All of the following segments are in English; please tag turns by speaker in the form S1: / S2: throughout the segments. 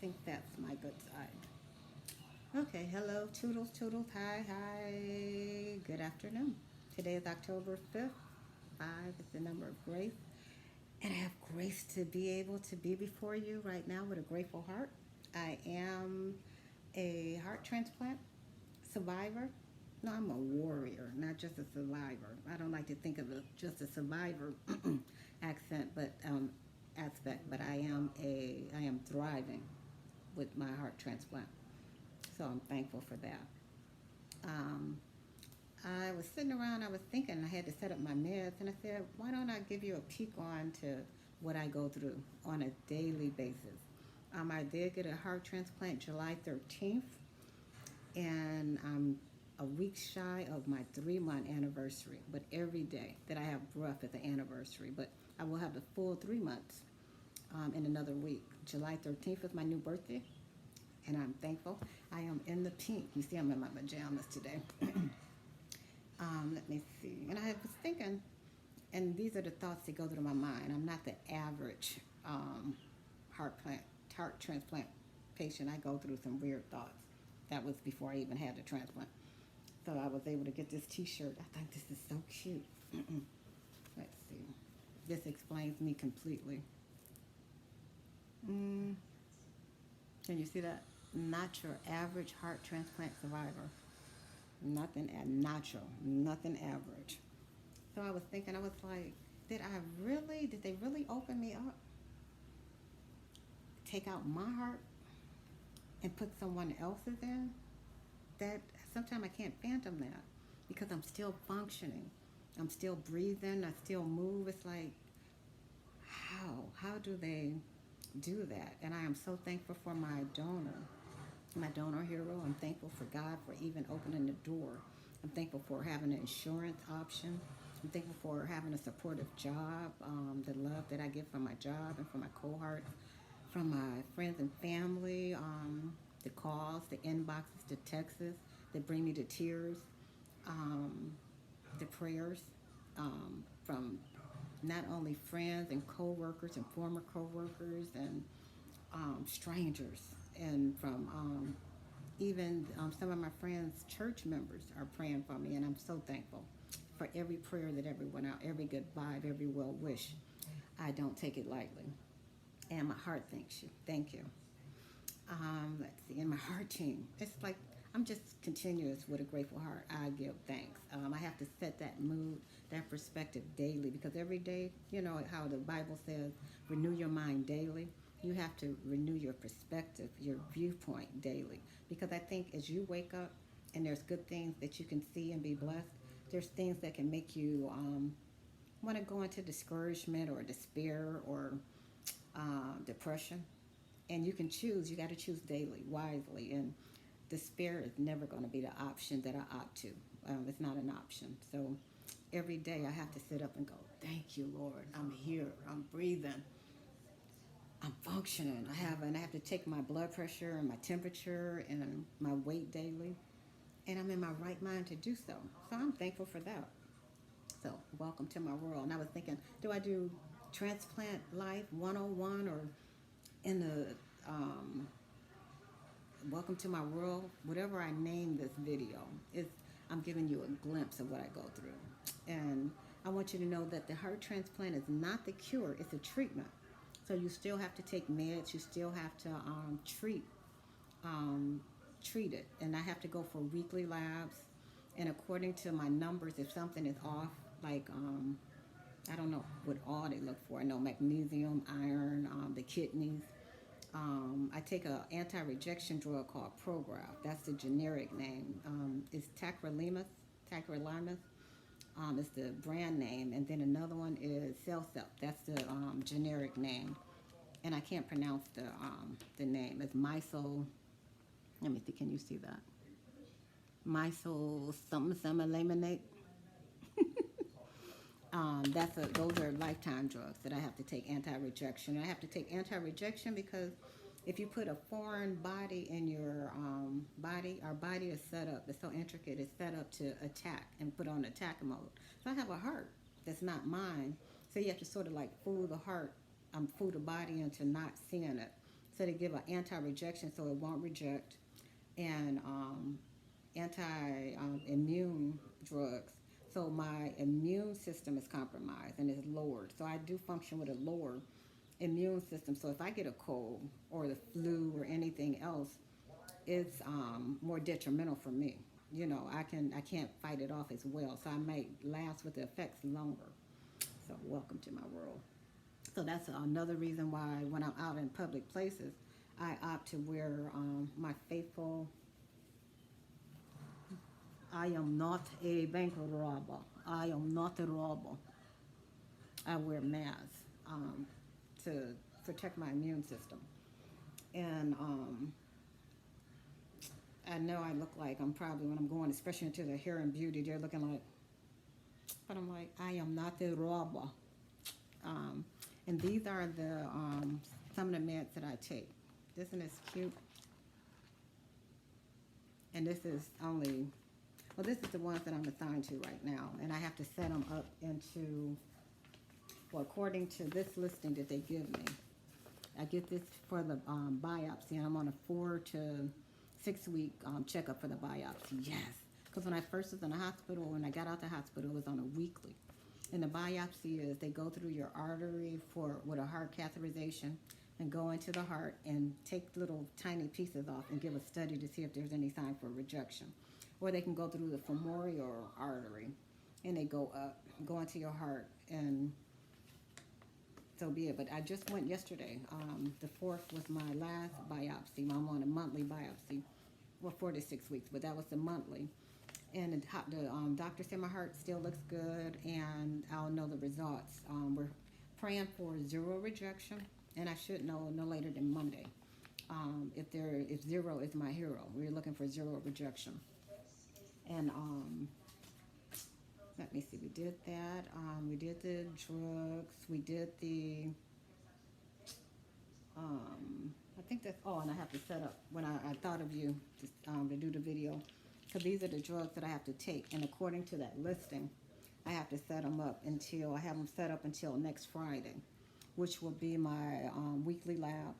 S1: think that's my good side. Okay, hello, toodles, toodles, hi, hi, good afternoon. Today is October 5th. 5 is the number of grace. And I have grace to be able to be before you right now with a grateful heart. I am a heart transplant survivor. No, I'm a warrior, not just a survivor. I don't like to think of it just a survivor accent, but aspect. But I am thriving with my heart transplant. So I'm thankful for that. Um, I was sitting around, I was thinking I had to set up my meds, and I said, why don't I give you a peek on to what I go through on a daily basis? I did get a heart transplant July 13th, and I'm a week shy of my 3 month anniversary. But every day that I have breath is the anniversary. But I will have the full 3 months in another week. July 13th is my new birthday, and I'm thankful. I am in the pink. You see, I'm in my pajamas today. Let me see. And I was thinking, and these are the thoughts that go through my mind. I'm not the average um, heart plant, heart transplant patient. I go through some weird thoughts. That was before I even had the transplant. So I was able to get this T-shirt. I think this is so cute. Let's see. This explains me completely. Mm, can you see that? Not your average heart transplant survivor. Nothing at natural. Nothing average. So I was thinking, I was like, did they really open me up, take out my heart and put someone else's in? That sometimes I can't phantom that because I'm still functioning. I'm still breathing. I still move. It's like, how? How do they do that? And I am so thankful for my donor hero. I'm thankful for God for even opening the door. I'm thankful for having an insurance option. I'm thankful for having a supportive job, the love that I get from my job and from my cohorts, from my friends and family, the calls, the inboxes, the texts that bring me to tears, um, the prayers from not only friends and coworkers and former coworkers and strangers, and from even some of my friends, church members, are praying for me, and I'm so thankful for every prayer that ever went out, every good vibe, every well wish. I don't take it lightly, and my heart thanks you. Thank you. Let's see, and my heart team. It's like I'm just continuous with a grateful heart. I give thanks. I have to set that mood, that perspective daily because every day, you know how the Bible says, renew your mind daily. You have to renew your perspective, your viewpoint daily. Because I think as you wake up and there's good things that you can see and be blessed, there's things that can make you want to go into discouragement or despair or depression. And you can choose, you got to choose daily, wisely. And despair is never going to be the option that I opt to. It's not an option. So every day I have to sit up and go, thank you, Lord. I'm here. I'm breathing. I'm functioning. I have to take my blood pressure and my temperature and my weight daily. And I'm in my right mind to do so. So I'm thankful for that. So welcome to my world. And I was thinking, do I do transplant life 101 or in the welcome to my world, whatever I name this video, is I'm giving you a glimpse of what I go through. And I want you to know that the heart transplant is not the cure, it's a treatment. So you still have to take meds, you still have to um, treat it. And I have to go for weekly labs. And according to my numbers, if something is off, like I don't know what all they look for. I know magnesium, iron, the kidneys, I take an anti-rejection drug called Prograf. That's the generic name. It's tacrolimus. Tacrolimus is the brand name, and then another one is Cellcep. That's the generic name, and I can't pronounce the name. It's Misol. Let me see. Can you see that? Misol something something laminate. Those are lifetime drugs that I have to take anti-rejection. I have to take anti-rejection because if you put a foreign body in your body, our body is set up. It's so intricate. It's set up to attack and put on attack mode. So I have a heart that's not mine. So you have to sort of like fool the heart, fool the body into not seeing it. So they give an anti-rejection so it won't reject, and anti-immune drugs. So my immune system is compromised and is lowered. So I do function with a lower immune system. So if I get a cold or the flu or anything else, it's more detrimental for me. I can't fight it off as well. So I might last with the effects longer. So welcome to my world. So that's another reason why when I'm out in public places, I opt to wear my faithful. I am not a bank robber. I am not a robber. I wear masks to protect my immune system. And I know I look like I'm probably, when I'm going, especially into the hair and beauty, they're looking like, but I'm like, I am not a robber. Um, and these are the some of the meds that I take. Isn't this cute? And this is only, well, this is the ones that I'm assigned to right now. And I have to set them up into, well, according to this listing that they give me. I get this for the biopsy, and I'm on a 4 to 6 week checkup for the biopsy. Yes, because when I first was in the hospital, when I got out the hospital, it was on a weekly. And the biopsy is they go through your artery with a heart catheterization and go into the heart and take little tiny pieces off and give a study to see if there's any sign for rejection. Or they can go through the femoral artery and they go up, go into your heart, and so be it. But I just went yesterday. The 4th was my last biopsy. I'm on a monthly biopsy, well, 4 to 6 weeks, but that was the monthly. And the doctor said my heart still looks good, and I'll know the results. We're praying for 0 rejection, and I should know no later than Monday. If 0 is my hero, we're looking for 0 rejection. And let me see, we did that. We did the drugs. We did the, I think that's, oh, and I have to set up, when I thought of you to do the video, because these are the drugs that I have to take. And according to that listing, I have to set them up until, I have them set up until next Friday, which will be my weekly lab.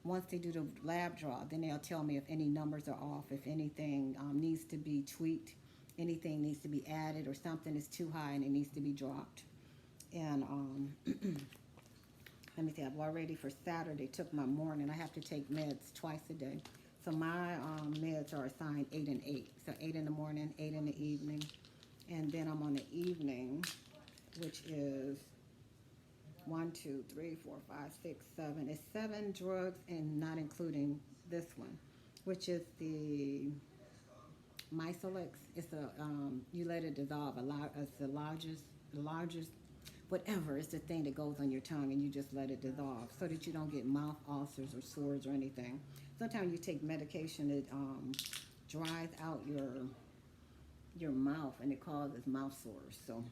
S1: Once they do the lab draw, then they'll tell me if any numbers are off, if anything needs to be tweaked, anything needs to be added, or something is too high and it needs to be dropped. And let me see, I've already for Saturday took my morning. I have to take meds twice a day. So my meds are assigned 8 and 8. So 8 in the morning, 8 in the evening. And then I'm on the evening, which is 1, 2, 3, 4, 5, 6, 7. It's 7 drugs, and not including this one, which is the Misalex. It's a you let it dissolve. It's the largest, whatever. It's the thing that goes on your tongue, and you just let it dissolve so that you don't get mouth ulcers or sores or anything. Sometimes you take medication that dries out your mouth, and it causes mouth sores. So,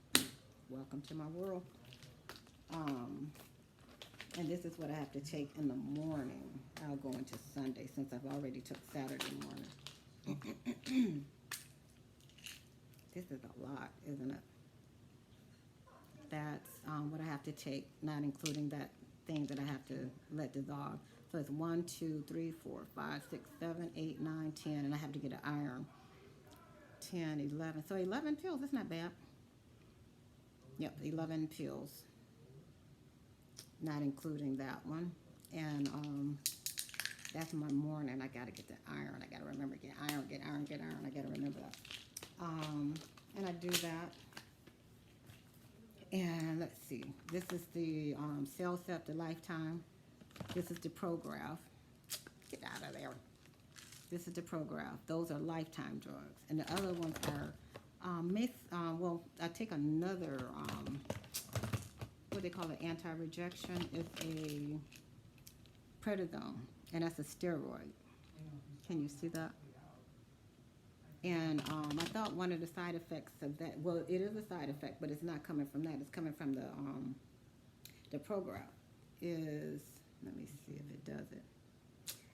S1: welcome to my world. And this is what I have to take in the morning. I'll go into Sunday since I've already took Saturday morning. This is a lot, isn't it? That's what I have to take, not including that thing that I have to let dissolve. So it's 1, 2, 3, 4, 5, 6, 7, 8, 9, 10, and I have to get an iron. 10, 11. So 11 pills, that's not bad. Yep, 11 pills. Not including that one. And that's my morning. I gotta get the iron. I gotta remember, get iron. I gotta remember that. And I do that. And let's see. This is the Cellcept, the Lifetime. This is the Prograf. Get out of there. This is the Prograf. Those are Lifetime drugs. And the other ones are well, I take another what they call it, anti-rejection. It's a prednisone, and that's a steroid. Can you see that? And I thought one of the side effects of that, well, it is a side effect, but it's not coming from that. It's coming from the Prograf. Is, let me see if it does it.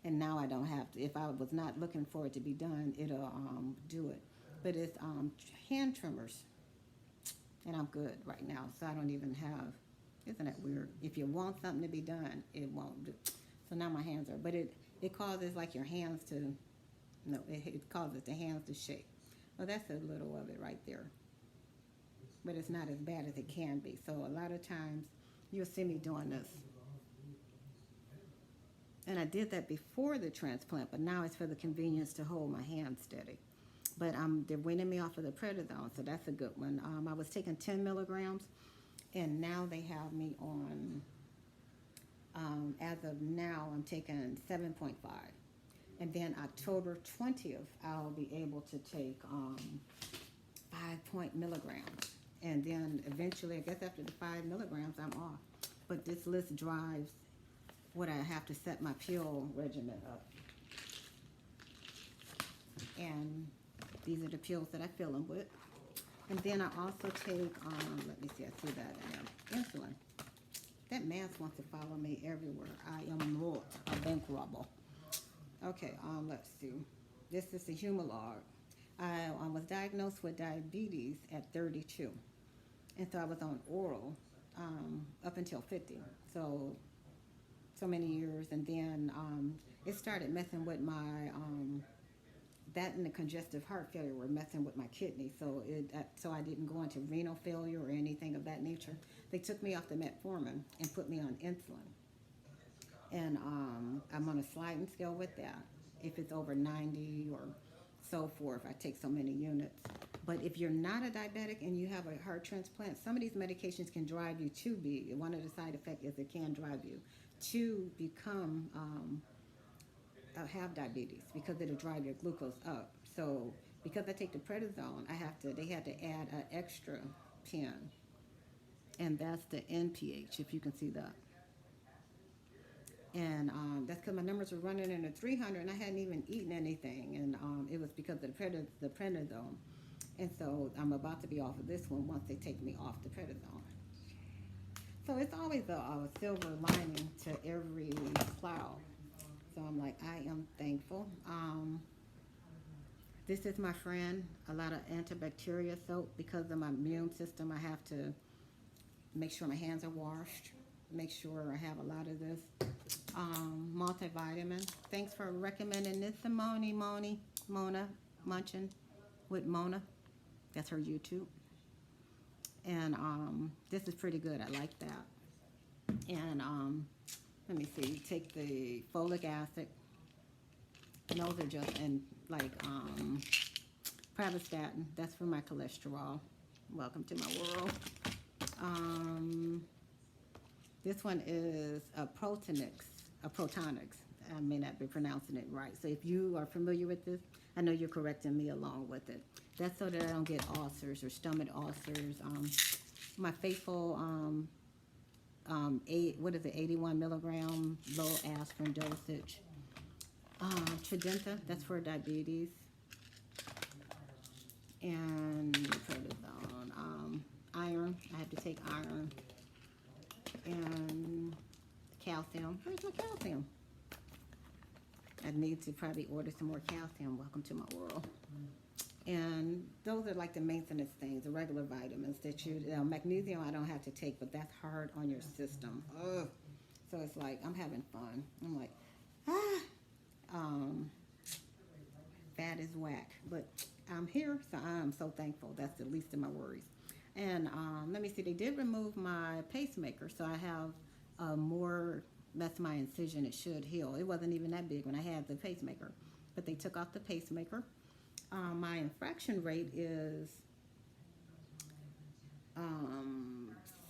S1: And now I don't have to. If I was not looking for it to be done, it'll do it. But it's hand trimmers, and I'm good right now, so I don't even have. Isn't that weird? If you want something to be done, it won't do. So now my hands are, but it causes like your hands to, no, it causes the hands to shake. Well, that's a little of it right there. But it's not as bad as it can be. So a lot of times you'll see me doing this. And I did that before the transplant, but now it's for the convenience to hold my hand steady. But they're weaning me off of the prednisone, so that's a good one. I was taking 10 milligrams, and now they have me on, as of now, I'm taking 7.5. And then October 20th, I'll be able to take 5 milligrams. And then eventually, I guess after the 5 milligrams, I'm off. But this list drives what I have to set my pill regimen up. And these are the pills that I fill them with. And then I also take, let me see, I see that in there, insulin. That mask wants to follow me everywhere. I am not a bank robber. Okay, let's see. This is the Humalog. I was diagnosed with diabetes at 32. And so I was on oral up until 50. So many years. And then it started messing with my, that and the congestive heart failure were messing with my kidney. So so I didn't go into renal failure or anything of that nature. They took me off the metformin and put me on insulin. And I'm on a sliding scale with that. If it's over 90 or so forth, I take so many units. But if you're not a diabetic and you have a heart transplant, some of these medications can drive you to be, one of the side effects is it can drive you to become, have diabetes because it'll drive your glucose up. So because I take the prednisone, they had to add an extra pen. And that's the NPH, if you can see that. And that's because my numbers were running in the 300 and I hadn't even eaten anything. And it was because of the prednisone. And so I'm about to be off of this one once they take me off the prednisone. So it's always a silver lining to every cloud. So I'm like, I am thankful. This is my friend, a lot of antibacterial soap. Because of my immune system, I have to make sure my hands are washed, make sure I have a lot of this. Multivitamin. Thanks for recommending this to Mona Munchin with Mona. That's her YouTube. And this is pretty good. I like that. And let me see. You take the folic acid. And those are just, and like pravastatin. That's for my cholesterol. Welcome to my world. This one is a Protonix. I may not be pronouncing it right. So if you are familiar with this, I know you're correcting me along with it. That's so that I don't get ulcers or stomach ulcers. My faithful, 81 milligram low aspirin dosage. Tridenta, that's for diabetes. And prednisone. Iron, I have to take iron. And calcium. Where's my calcium? I need to probably order some more calcium. Welcome to my world. And those are like the maintenance things, the regular vitamins that magnesium I don't have to take, but that's hard on your system. Ugh. So it's like, I'm having fun. I'm like, that is whack. But I'm here, so I'm so thankful. That's the least of my worries. And let me see, they did remove my pacemaker, so I have more, that's my incision, it should heal. It wasn't even that big when I had the pacemaker, but they took off the pacemaker. My infraction rate is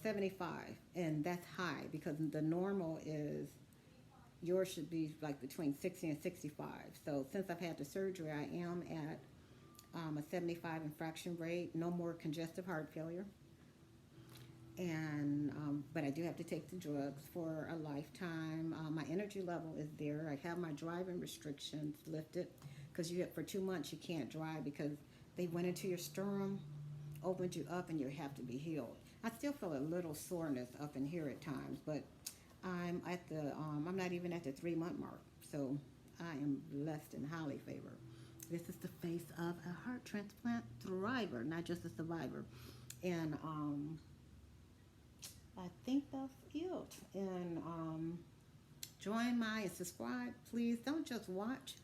S1: 75, and that's high because the normal is, yours should be like between 60 and 65. So since I've had the surgery, I am at a 75 infraction rate, no more congestive heart failure. And but I do have to take the drugs for a lifetime. My energy level is there. I have my driving restrictions lifted because for 2 months you can't drive because they went into your sternum, opened you up, and you have to be healed. I still feel a little soreness up in here at times, but I'm at the I'm not even at the 3-month mark, so I am blessed and highly favored. This is the face of a heart transplant thriver, not just a survivor. And I think that's it. And join my and subscribe. Please don't just watch.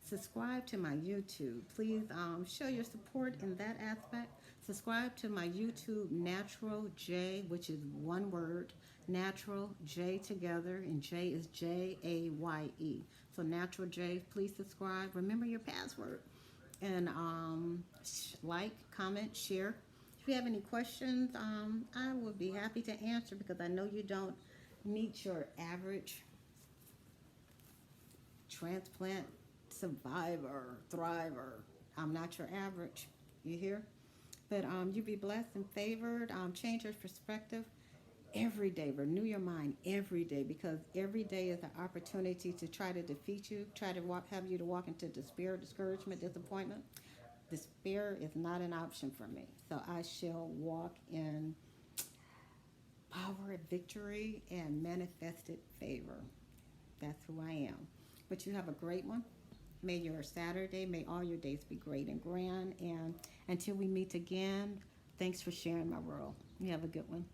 S1: Subscribe to my YouTube. Please show your support in that aspect. Subscribe to my YouTube, Natural J, which is one word, Natural J together, and J is Jaye. So Natural J, please subscribe. Remember your password. And like, comment, share. If you have any questions, I will be happy to answer because I know you don't meet your average transplant survivor, thriver. I'm not your average. You hear? But you be blessed and favored. Change your perspective every day. Renew your mind every day because every day is an opportunity to try to defeat you, try to have you to walk into despair, discouragement, disappointment. Despair is not an option for me. So I shall walk in power, victory, and manifested favor. That's who I am. But you have a great one. May your Saturday, may all your days be great and grand. And until we meet again, thanks for sharing my world. You have a good one.